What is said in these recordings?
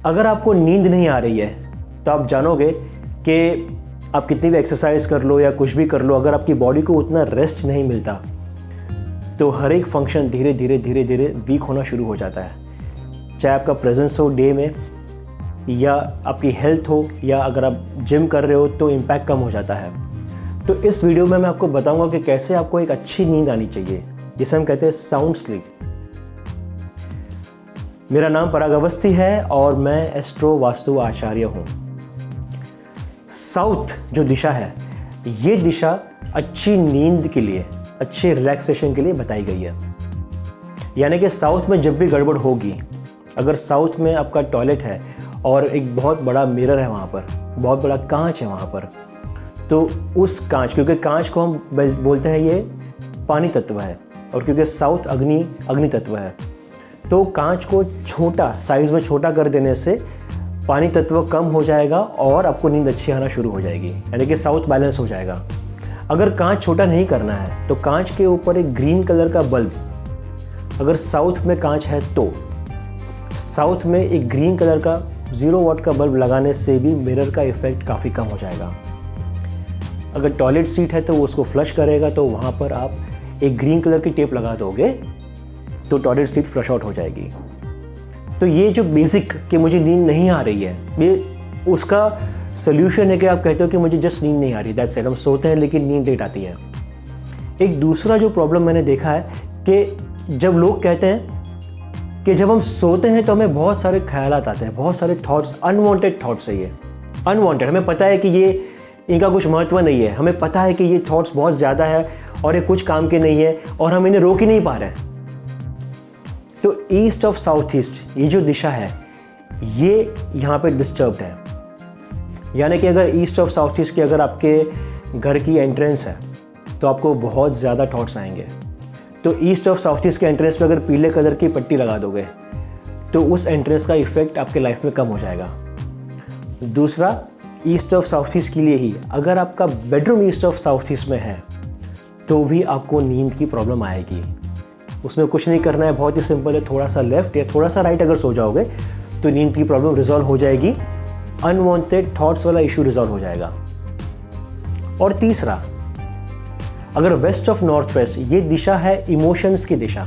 अगर आपको नींद नहीं आ रही है तो आप जानोगे कि आप कितनी भी एक्सरसाइज कर लो या कुछ भी कर लो, अगर आपकी बॉडी को उतना रेस्ट नहीं मिलता तो हर एक फंक्शन धीरे धीरे धीरे धीरे वीक होना शुरू हो जाता है। चाहे आपका प्रेजेंस हो डे में, या आपकी हेल्थ हो, या अगर आप जिम कर रहे हो तो इम्पैक्ट कम हो जाता है। तो इस वीडियो में मैं आपको बताऊंगा कि कैसे आपको एक अच्छी नींद आनी चाहिए, जिसे हम कहते हैं साउंड स्लीप। मेरा नाम पराग अवस्थी है और मैं एस्ट्रो वास्तु आचार्य हूँ। साउथ जो दिशा है, ये दिशा अच्छी नींद के लिए, अच्छे रिलैक्सेशन के लिए बताई गई है। यानी कि साउथ में जब भी गड़बड़ होगी, अगर साउथ में आपका टॉयलेट है और एक बहुत बड़ा मिरर है वहाँ पर, बहुत बड़ा कांच है वहाँ पर, तो उस कांच, क्योंकि कांच को हम बोलते हैं ये पानी तत्व है, और क्योंकि साउथ अग्नि तत्व है, तो कांच को छोटा साइज में छोटा कर देने से पानी तत्व कम हो जाएगा और आपको नींद अच्छी आना शुरू हो जाएगी, यानी कि साउथ बैलेंस हो जाएगा। अगर कांच छोटा नहीं करना है तो कांच के ऊपर एक ग्रीन कलर का बल्ब, अगर साउथ में कांच है तो साउथ में एक ग्रीन कलर का 0 वाट का बल्ब लगाने से भी मिरर का इफेक्ट काफ़ी कम हो जाएगा। अगर टॉयलेट सीट है तो वो उसको फ्लश करेगा, तो वहाँ पर आप एक ग्रीन कलर की टेप लगा दोगे तो टॉयलेट सीट फ्लश आउट हो जाएगी। तो ये जो बेसिक कि मुझे नींद नहीं आ रही है, ये उसका सोल्यूशन है कि आप कहते हो कि मुझे जस्ट नींद नहीं आ रही, दैट्स इट। हम सोते हैं लेकिन नींद लेट आती है। एक दूसरा जो प्रॉब्लम मैंने देखा है कि जब लोग कहते हैं कि जब हम सोते हैं तो हमें बहुत सारे ख्यालात आते हैं, बहुत सारे थॉट्स, अनवांटेड थॉट्स है ये अनवांटेड। हमें पता है कि ये इनका कुछ महत्व नहीं है, हमें पता है कि ये थॉट्स बहुत ज़्यादा है और ये कुछ काम के नहीं है और हम इन्हें रोक ही नहीं पा रहे हैं। तो ईस्ट ऑफ साउथ ईस्ट ये जो दिशा है, ये यहाँ पे डिस्टर्ब्ड है। यानी कि अगर ईस्ट ऑफ साउथ ईस्ट की अगर आपके घर की एंट्रेंस है तो आपको बहुत ज़्यादा थॉट्स आएंगे। तो ईस्ट ऑफ साउथ ईस्ट के एंट्रेंस पे अगर पीले कलर की पट्टी लगा दोगे तो उस एंट्रेंस का इफेक्ट आपके लाइफ में कम हो जाएगा। दूसरा, ईस्ट ऑफ साउथ ईस्ट के लिए ही अगर आपका bedroom east of south east में है तो भी आपको नींद की प्रॉब्लम आएगी। उसमें कुछ नहीं करना है, बहुत ही सिंपल है, थोड़ा सा लेफ्ट या थोड़ा सा राइट अगर सो जाओगे तो नींद की प्रॉब्लम रिजॉल्व हो जाएगी, अनवांटेड थॉट्स वाला इशू रिजॉल्व हो जाएगा। और तीसरा, अगर वेस्ट ऑफ नॉर्थ वेस्ट, ये दिशा है इमोशंस की दिशा।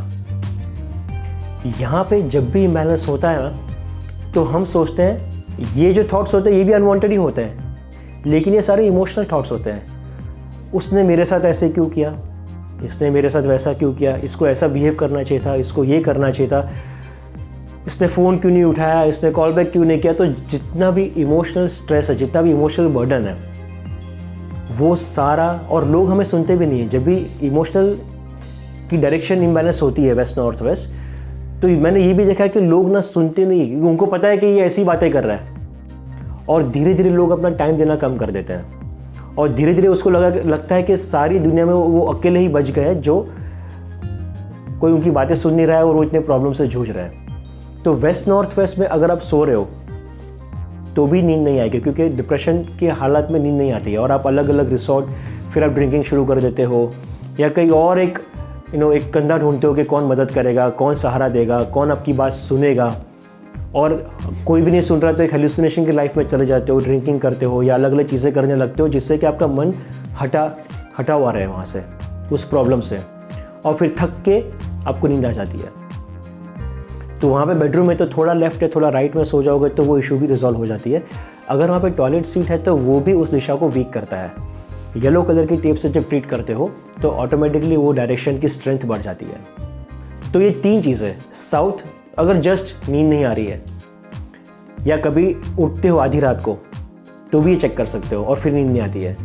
यहाँ पे जब भी इम्बैलेंस होता है ना तो हम सोचते हैं ये जो थॉट्स होते हैं ये भी अनवांटेड ही होते हैं, लेकिन ये सारे इमोशनल थॉट्स होते हैं। उसने मेरे साथ ऐसे क्यों किया, इसने मेरे साथ वैसा क्यों किया, इसको ऐसा बिहेव करना चाहिए था, इसको ये करना चाहिए था, इसने फ़ोन क्यों नहीं उठाया, इसने कॉल बैक क्यों नहीं किया। तो जितना भी इमोशनल स्ट्रेस है, जितना भी इमोशनल बर्डन है, वो सारा, और लोग हमें सुनते भी नहीं है। जब भी इमोशनल की डायरेक्शन इम्बैलेंस होती है वेस्ट नॉर्थ वेस्ट, तो मैंने ये भी देखा है कि लोग ना सुनते नहीं है, क्योंकि उनको पता है कि ये ऐसी बातें कर रहा है, और धीरे धीरे लोग अपना टाइम देना कम कर देते हैं और धीरे धीरे उसको लगता है कि सारी दुनिया में वो अकेले ही बच गए, जो कोई उनकी बातें सुन नहीं रहा है और वो इतने प्रॉब्लम से जूझ रहा है। तो वेस्ट नॉर्थ वेस्ट में अगर आप सो रहे हो तो भी नींद नहीं आएगी, क्योंकि डिप्रेशन के हालात में नींद नहीं आती है और आप अलग अलग रिसोर्ट, फिर आप ड्रिंकिंग शुरू कर देते हो, या कहीं और एक एक कंधा ढूंढते हो कि कौन मदद करेगा, कौन सहारा देगा, कौन आपकी बात सुनेगा, और कोई भी नहीं सुन रहा तो एक हेलुसिनेशन की लाइफ में चले जाते हो, ड्रिंकिंग करते हो या अलग अलग चीज़ें करने लगते हो, जिससे कि आपका मन हटा हुआ रहे वहाँ से, उस प्रॉब्लम से, और फिर थक के आपको नींद आ जाती है। तो वहाँ पे बेडरूम में तो थोड़ा लेफ्ट या थोड़ा राइट में सो जाओगे तो वो इशू भी रिजॉल्व हो जाती है। अगर वहाँ पे टॉयलेट सीट है तो वो भी उस दिशा को वीक करता है। येलो कलर की टेप से जब ट्रीट करते हो तो ऑटोमेटिकली वो डायरेक्शन की स्ट्रेंथ बढ़ जाती है। तो ये 3 चीज़ें, साउथ अगर जस्ट नींद नहीं आ रही है या कभी उठते हो आधी रात को तो भी ये चेक कर सकते हो और फिर नींद नहीं आती है।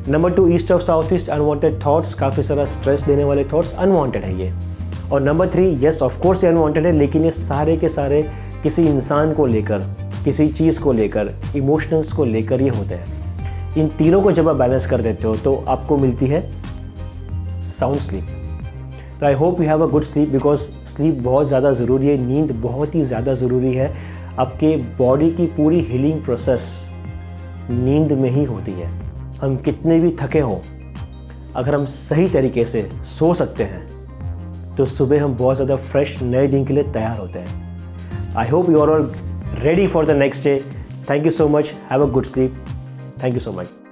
Number 2, east of south east, unwanted thoughts, काफ़ी सारा स्ट्रेस देने वाले थॉट्स, अनवांटेड है ये। और नंबर 3, यस ऑफ कोर्स ये अनवांटेड है, लेकिन ये सारे के सारे किसी इंसान को लेकर, किसी चीज़ को लेकर, इमोशंस को लेकर ये होते हैं। इन तीनों को जब आप बैलेंस कर देते हो तो आपको मिलती है साउंड स्लीप। तो आई hope you have a good sleep, because sleep बहुत ज़्यादा ज़रूरी है, नींद बहुत ही ज़्यादा ज़रूरी है। आपके बॉडी की पूरी हीलिंग प्रोसेस नींद में ही होती है। हम कितने भी थके हों, अगर हम सही तरीके से सो सकते हैं तो सुबह हम बहुत ज़्यादा फ्रेश नए दिन के लिए तैयार होते हैं। I hope you are all ready for the next day. Thank you so much. Have a good sleep. Thank you so much.